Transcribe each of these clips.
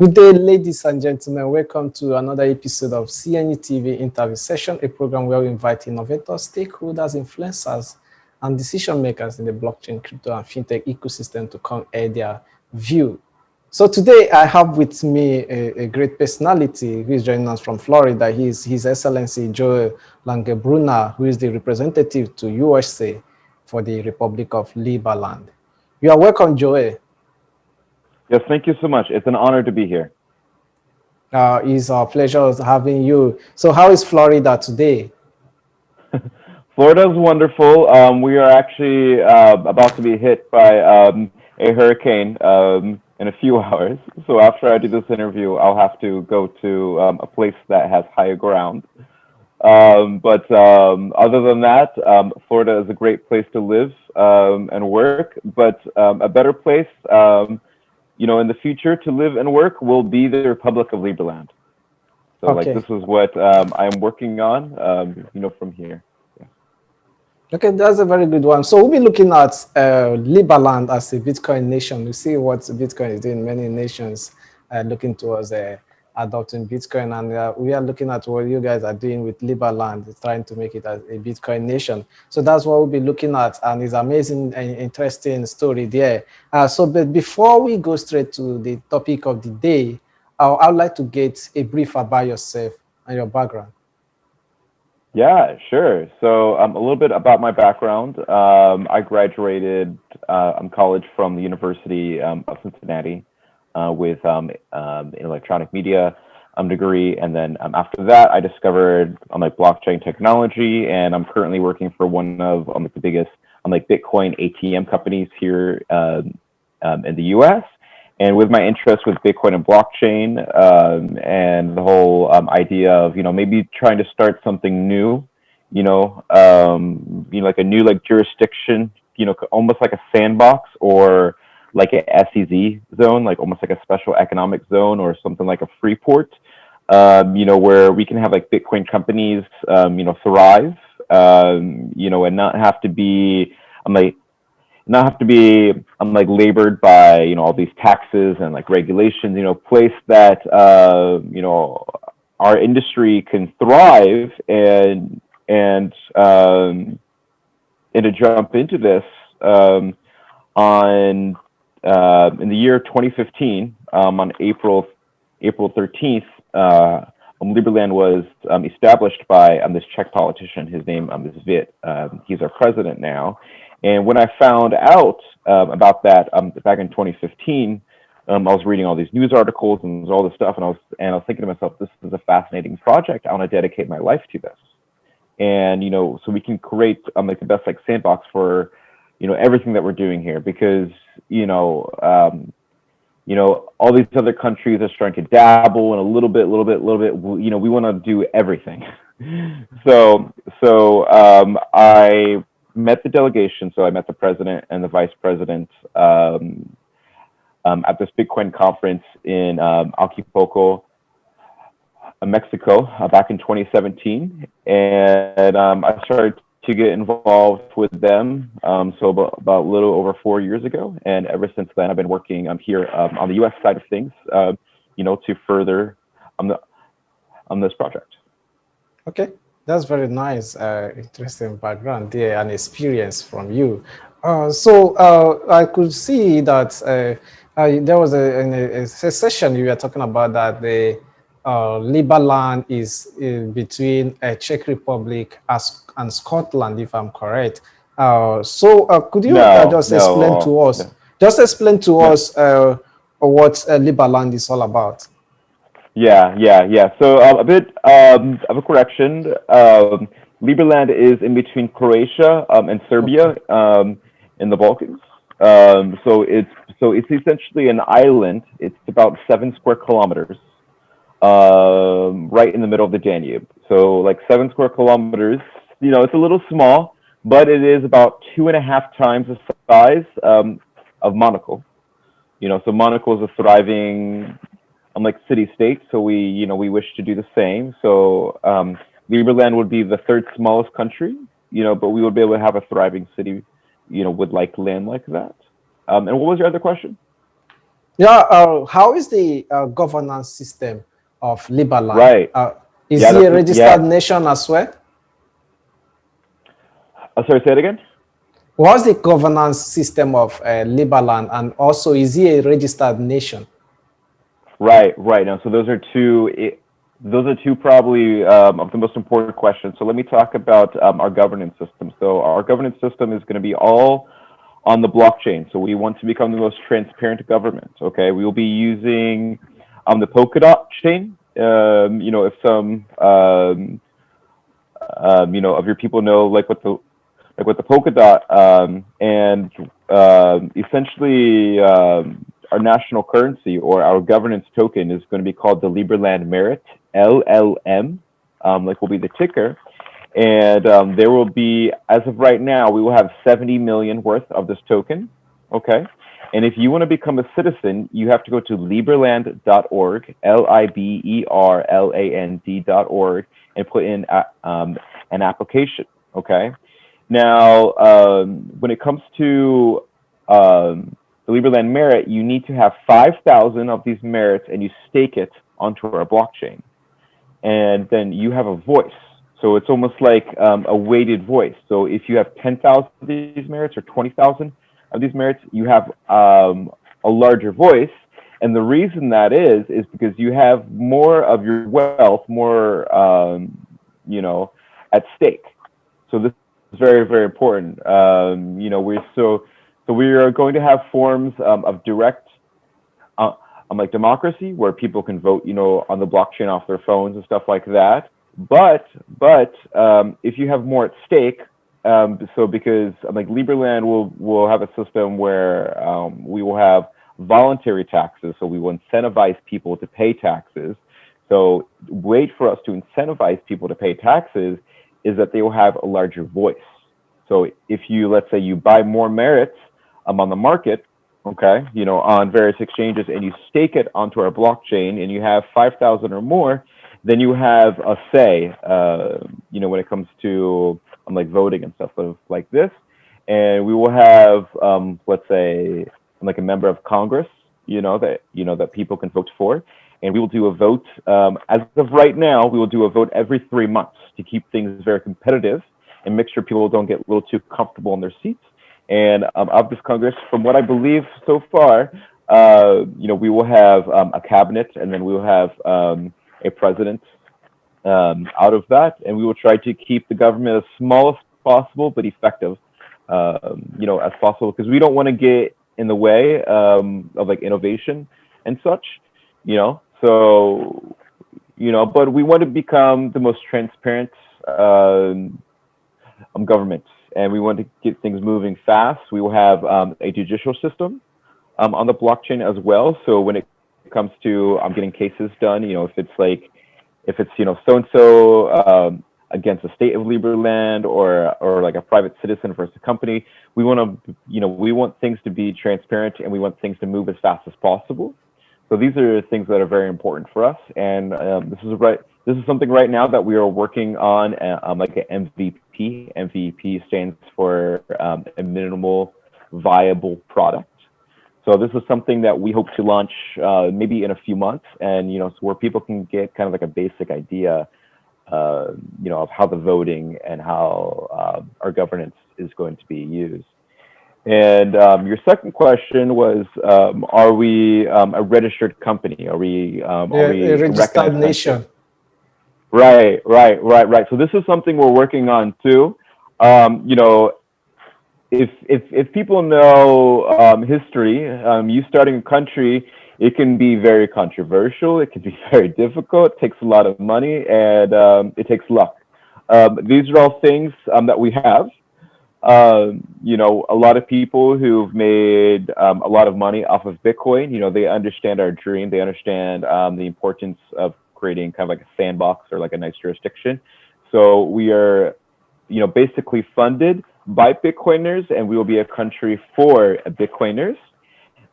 Good day, ladies and gentlemen. Welcome to another episode of CNETv Interview Session, a program where we invite innovators, stakeholders, influencers, and decision makers in the blockchain, crypto, and fintech ecosystem to come air their view. So today I have with me a great personality who is joining us from Florida. He is His Excellency Joel LANGENBRUNNER, who is the representative to USA for the Republic of LIBERLAND. You are welcome, Joel. Yes, thank you so much. It's an honor to be here. It's our pleasure having you. So how is Florida today? Florida is wonderful. We are actually about to be hit by a hurricane in a few hours. So after I do this interview, I'll have to go to a place that has higher ground. But other than that, Florida is a great place to live and work, but a better place in the future to live and work will be the Republic of Liberland. So Okay. this is what I'm working on, from here. Yeah. Okay, that's a very good one. So we'll be looking at Liberland as a Bitcoin nation. We see what Bitcoin is doing. Many nations looking towards adopting Bitcoin, and we are looking at what you guys are doing with Liberland, trying to make it as a Bitcoin nation. So that's what we'll be looking at, and it's amazing and interesting story there. But before we go straight to the topic of the day, I'd like to get a brief about yourself and your background. Yeah, sure. So a little bit about my background. I graduated college from the University of Cincinnati with an electronic media degree, and then after that, I discovered blockchain technology, and I'm currently working for one of the biggest Bitcoin ATM companies here in the U.S. And with my interest with Bitcoin and blockchain, and the whole idea of maybe trying to start something new, like a new jurisdiction, almost like a sandbox or like a SEZ zone, like almost like a special economic zone or something like a free port, where we can have Bitcoin companies, thrive, and not have to be, labored by all these taxes and regulations. Place that our industry can thrive and to jump into this on in the year 2015, on April 13th. Liberland was established by this Czech politician. His name is Vit. He's our president now. And when I found out about that back in 2015, I was reading all these news articles and all this stuff, and I was thinking to myself, this is a fascinating project. I want to dedicate my life to this, and so we can create the best sandbox for everything that we're doing here, because all these other countries are starting to dabble in a little bit. We want to do everything. So I met the delegation. So I met the president and the vice president at this Bitcoin conference in Acapulco, Mexico, back in 2017, and I started to get involved with them. So about a little over 4 years ago, and ever since then, I've been working here on the U.S. side of things, to further on this project. Okay, that's very nice, interesting background there and experience from you. I could see that there was a session you were talking about that the Liberland is between Czech Republic and Scotland, if I'm correct. Could you explain to us? No. Just explain to us what Liberland is all about. Yeah. So a bit of a correction. Liberland is in between Croatia and Serbia, in the Balkans. So it's essentially an island. It's about 7 square kilometers, right in the middle of the Danube. So 7 square kilometers. It's a little small, but it is about 2.5 times the size of Monaco. So Monaco is a thriving city-state, so we wish to do the same. So Liberland would be the 3rd smallest country, but we would be able to have a thriving city, with land like that. And what was your other question? Yeah, how is the governance system of Liberland? Right. Is Yeah, he a yeah. registered nation as well? Sorry, say it again. What's the governance system of Liberland, and also is he a registered nation? Right, right. Now, so those are two probably of the most important questions. So let me talk about our governance system. So our governance system is going to be all on the blockchain. So we want to become the most transparent government. Okay, we will be using the Polkadot chain. If some of your people know like what the Polkadot and essentially our national currency or our governance token is going to be called the Liberland Merit, LLM, like will be the ticker. And there will be, as of right now, we will have 70 million worth of this token. Okay. And if you want to become a citizen, you have to go to liberland.org, LIBERLAND.org, and put in an application. Okay. Now, when it comes to the Liberland merit, you need to have 5,000 of these merits and you stake it onto our blockchain. And then you have a voice. So it's almost like a weighted voice. So if you have 10,000 of these merits or 20,000 of these merits, you have a larger voice. And the reason that is because you have more of your wealth, more, at stake. So this is very, very important. So we are going to have forms of direct uh, like democracy where people can vote, on the blockchain off their phones and stuff like that. But if you have more at stake, so because like Liberland will have a system where we will have voluntary taxes, so we will incentivize people to pay taxes. So wait for us to incentivize people to pay taxes is that they will have a larger voice. So if you, let's say you buy more merits on the market, okay, on various exchanges and you stake it onto our blockchain and you have 5,000 or more, then you have a say, when it comes to like voting and stuff like this. And we will have, let's say, like a member of Congress, that people can vote for. And we will do a vote. As of right now, we will do a vote every 3 months to keep things very competitive and make sure people don't get a little too comfortable in their seats. And of this Congress, from what I believe so far, we will have a cabinet, and then we will have a president out of that, and we will try to keep the government as small as possible but effective, as possible, because we don't want to get in the way of like innovation and such, So, but we want to become the most transparent government, and we want to get things moving fast. We will have a judicial system on the blockchain as well. So when it comes to getting cases done, if it's so and so against the state of Liberland or like a private citizen versus a company, we want to we want things to be transparent and we want things to move as fast as possible. So these are things that are very important for us, and this is something right now that we are working on, like an MVP. MVP stands for a minimal viable product. So this is something that we hope to launch maybe in a few months, and so where people can get kind of like a basic idea, of how the voting and how our governance is going to be used. And your second question was, are we a registered company? Are we A a registered recognized country? nation. Right. So this is something we're working on too. Um, you know, if people know history, you starting a country, it can be very controversial. It can be very difficult. It takes a lot of money, and it takes luck. These are all things that we have. A lot of people who've made a lot of money off of Bitcoin, they understand our dream. They understand the importance of creating kind of like a sandbox or like a nice jurisdiction. So we are, basically funded by Bitcoiners, and we will be a country for Bitcoiners.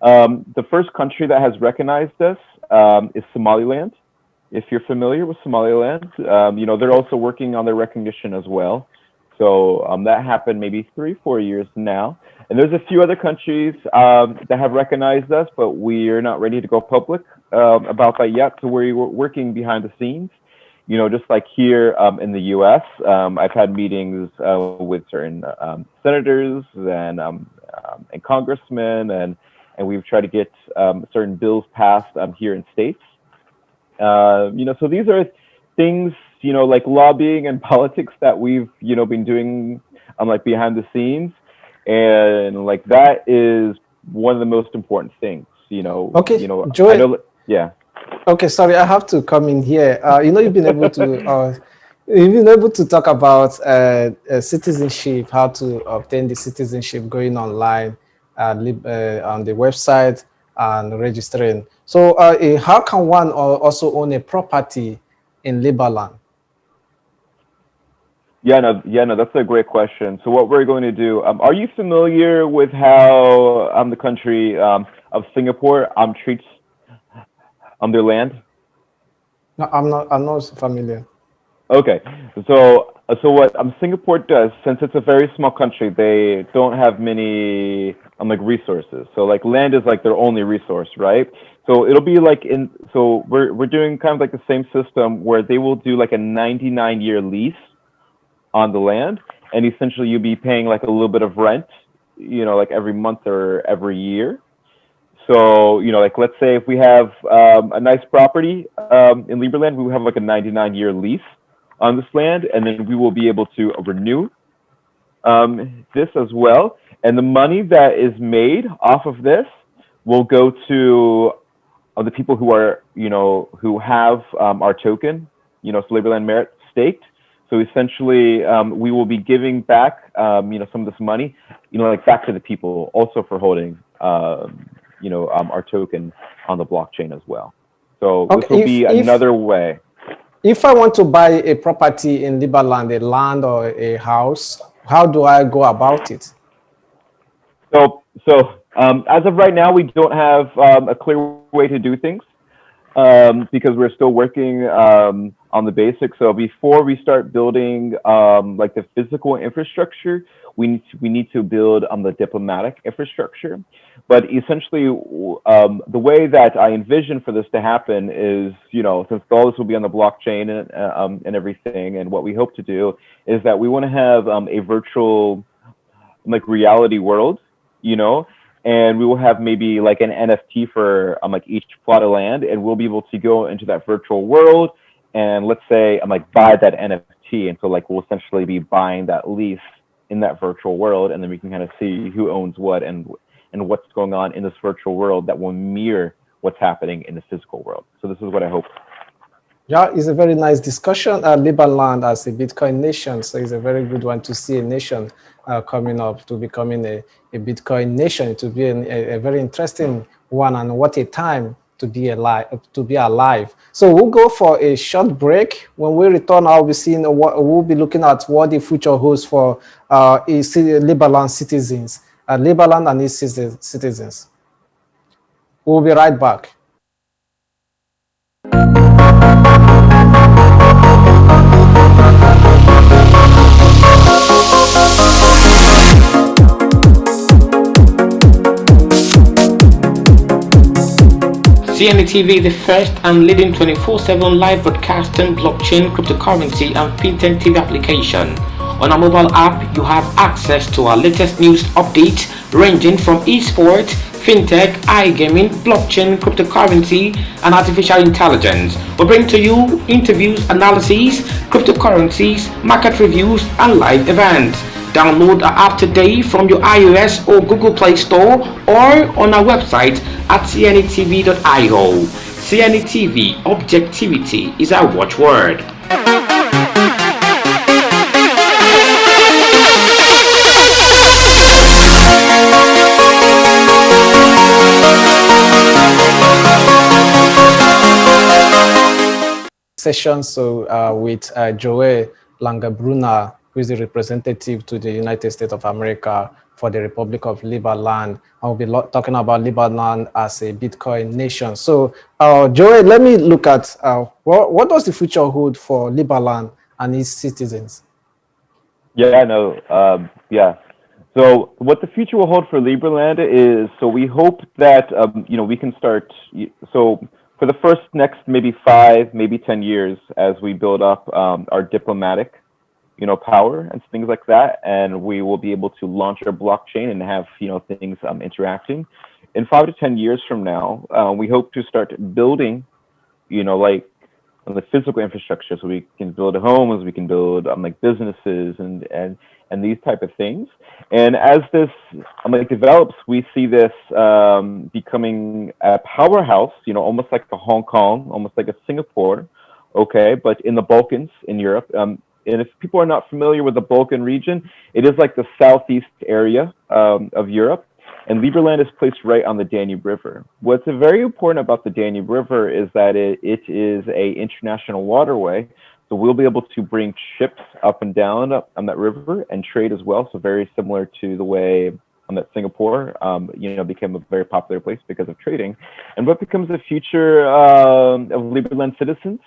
The first country that has recognized us is Somaliland. If you're familiar with Somaliland, they're also working on their recognition as well. So that happened maybe 3-4 years now. And there's a few other countries that have recognized us, but we're not ready to go public about that yet. So we're working behind the scenes. Just like here in the U.S., I've had meetings with certain senators and congressmen, and we've tried to get certain bills passed here in states. So these are things, like lobbying and politics that we've, been doing like behind the scenes. And like that is one of the most important things, Okay, I Joey. know, yeah. Okay, sorry, I have to come in here. You've been able to talk about citizenship, how to obtain the citizenship, going online, on the website and registering. So, how can one also own a property in Liberland? Yeah, no, that's a great question. So what we're going to do, are you familiar with how the country of Singapore treats their land? No, I'm not familiar. Okay, so what Singapore does, since it's a very small country, they don't have many like resources. So like land is like their only resource, right? So it'll be like so we're doing kind of like the same system where they will do like a 99-year lease on the land, and essentially you'll be paying like a little bit of rent, like every month or every year. So, like let's say if we have a nice property in Liberland, we will have like a 99-year lease on this land, and then we will be able to renew this as well. And the money that is made off of this will go to the people who are, who have our token, so Liberland Merit staked. So essentially, we will be giving back, some of this money, like back to the people, also for holding, our token on the blockchain as well. So this will be another way. If I want to buy a property in Liberland, a land or a house, how do I go about it? So as of right now, we don't have a clear way to do things. Because we're still working on the basics. So before we start building like the physical infrastructure, we need to build the diplomatic infrastructure. But essentially, the way that I envision for this to happen is, since all this will be on the blockchain and everything, and what we hope to do is that we want to have a virtual like reality world, and we will have maybe like an NFT for like each plot of land, and we'll be able to go into that virtual world and let's say like buy that NFT, and so like we'll essentially be buying that lease in that virtual world, and then we can kind of see who owns what and what's going on in this virtual world that will mirror what's happening in the physical world. So this is what I hope. Yeah, it's a very nice discussion. Liberland as a Bitcoin nation, so it's a very good one to see a nation coming up to becoming a Bitcoin nation. It will be a very interesting one, and what a time to be alive. So we'll go for a short break. When we return, I'll be seeing we'll be looking at what the future holds for Liberland citizens, Liberland and its citizens. We'll be right back. CNETv, the first and leading 24/7 live broadcasting blockchain, cryptocurrency and fintech TV application. On our mobile app, you have access to our latest news updates ranging from esports, fintech, iGaming, blockchain, cryptocurrency and artificial intelligence. We bring to you interviews, analyses, cryptocurrencies, market reviews and live events. Download our app today from your iOS or Google Play Store or on our website at CNETv.io. CNETv, objectivity is our watchword. Session with Joey LANGENBRUNNER, who is the representative to the United States of America for the Republic of Liberland. I'll be talking about Liberland as a Bitcoin nation. So, Joey, let me look at what does the future hold for Liberland and its citizens? Yeah, no, yeah. So what the future will hold for Liberland is, so we hope that, we can start, so for the first next maybe 5, maybe 10 years as we build up our diplomatic, power and things like that, and we will be able to launch our blockchain and have, things interacting. In 5 to 10 years from now, we hope to start building, like on the physical infrastructure, so we can build homes, we can build like businesses and these type of things. And as this like develops, we see this becoming a powerhouse, almost like a Hong Kong, almost like a Singapore, okay, but in the Balkans in Europe. And if people are not familiar with the Balkan region, it is like the southeast area of Europe. And Liberland is placed right on the Danube River. What's very important about the Danube River is that it is a international waterway, so we'll be able to bring ships up and down on that river and trade as well. So very similar to the way that Singapore, became a very popular place because of trading. And what becomes the future of Liberland citizens?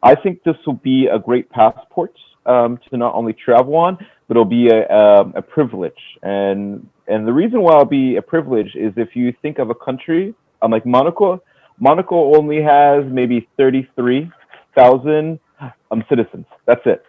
I think this will be a great passport to not only travel on, but it'll be a privilege. And the reason why it'll be a privilege is if you think of a country like Monaco, Monaco only has maybe 33,000 citizens. That's it.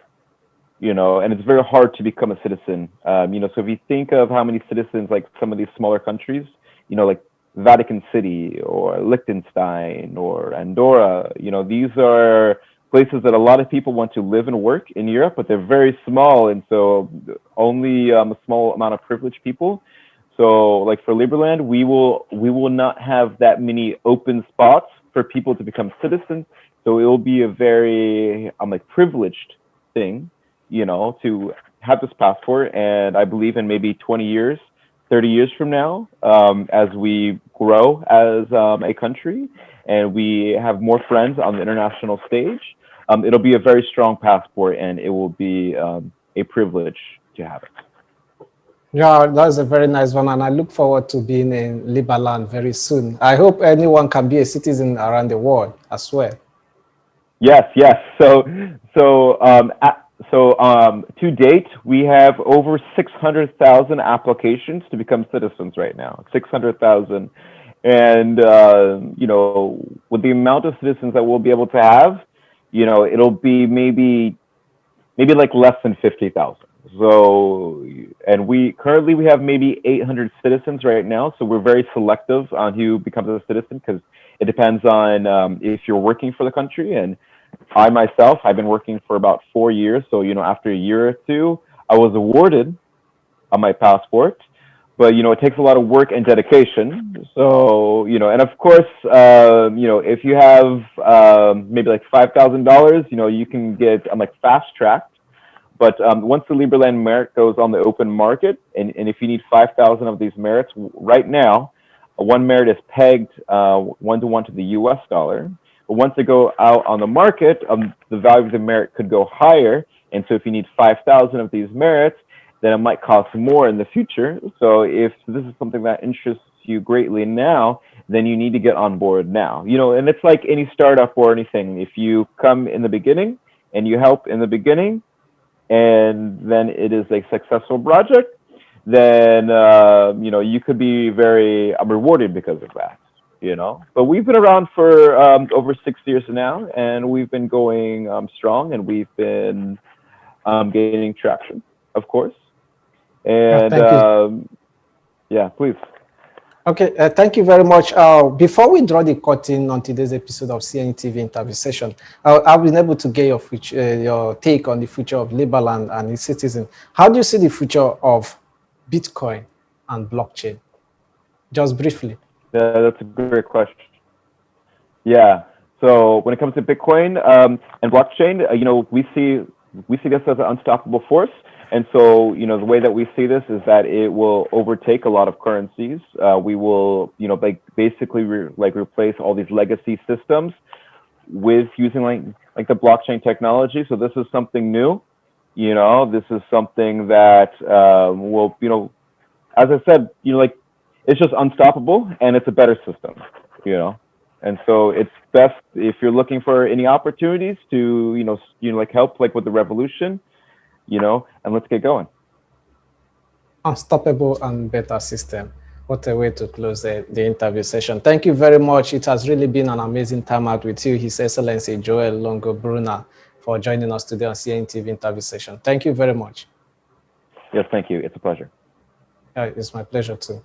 And it's very hard to become a citizen. So if you think of how many citizens like some of these smaller countries, like Vatican City or Liechtenstein or Andorra, these are places that a lot of people want to live and work in Europe, but they're very small, and so only a small amount of privileged people. So, like for Liberland, we will not have that many open spots for people to become citizens. So it will be a very like privileged thing, to have this passport. And I believe in maybe 20 years, 30 years from now, as we grow as a country and we have more friends on the international stage, it'll be a very strong passport, and it will be a privilege to have it. Yeah, that's a very nice one, and I look forward to being in Liberland very soon. I hope anyone can be a citizen around the world as well. Yes, yes. To date, we have over 600,000 applications to become citizens right now. 600,000, and with the amount of citizens that we'll be able to have, it'll be maybe like less than 50,000. So, and we have maybe 800 citizens right now. So we're very selective on who becomes a citizen because it depends on if you're working for the country. And I myself, I've been working for about 4 years. So, after a year or two, I was awarded on my passport. But, it takes a lot of work and dedication. So, and of course, if you have maybe like $5,000, you can get like fast tracked. But once the Liberland merit goes on the open market, and if you need 5,000 of these merits, right now, one merit is pegged 1-to-1 to the US dollar. But once they go out on the market, the value of the merit could go higher. And so if you need 5,000 of these merits, then it might cost more in the future. So if this is something that interests you greatly now, then you need to get on board now. And it's like any startup or anything. If you come in the beginning and you help in the beginning, and then it is a successful project, then you could be very rewarded because of that. But we've been around for over 6 years now, and we've been going strong, and we've been gaining traction, of course. And Thank you. yeah, please. Okay, thank you very much. Before we draw the curtain on today's episode of CNETv interview session, I've been able to get your take on the future of Liberland and its citizens. How do you see the future of Bitcoin and blockchain? Just briefly. Yeah, that's a great question. Yeah. So when it comes to Bitcoin and blockchain, we see this as an unstoppable force. And so, the way that we see this is that it will overtake a lot of currencies. We will, basically replace all these legacy systems with using like the blockchain technology. So this is something new. This is something that will, as I said, it's just unstoppable, and it's a better system. And so it's best if you're looking for any opportunities to, help with the revolution. and let's get going. Unstoppable and better system. What a way to close the interview session. Thank you very much. It has really been an amazing time out with you, His Excellency Joel Longo-Brunner, for joining us today on CNETv interview session. Thank you very much. Yes, thank you. It's a pleasure. It's my pleasure too.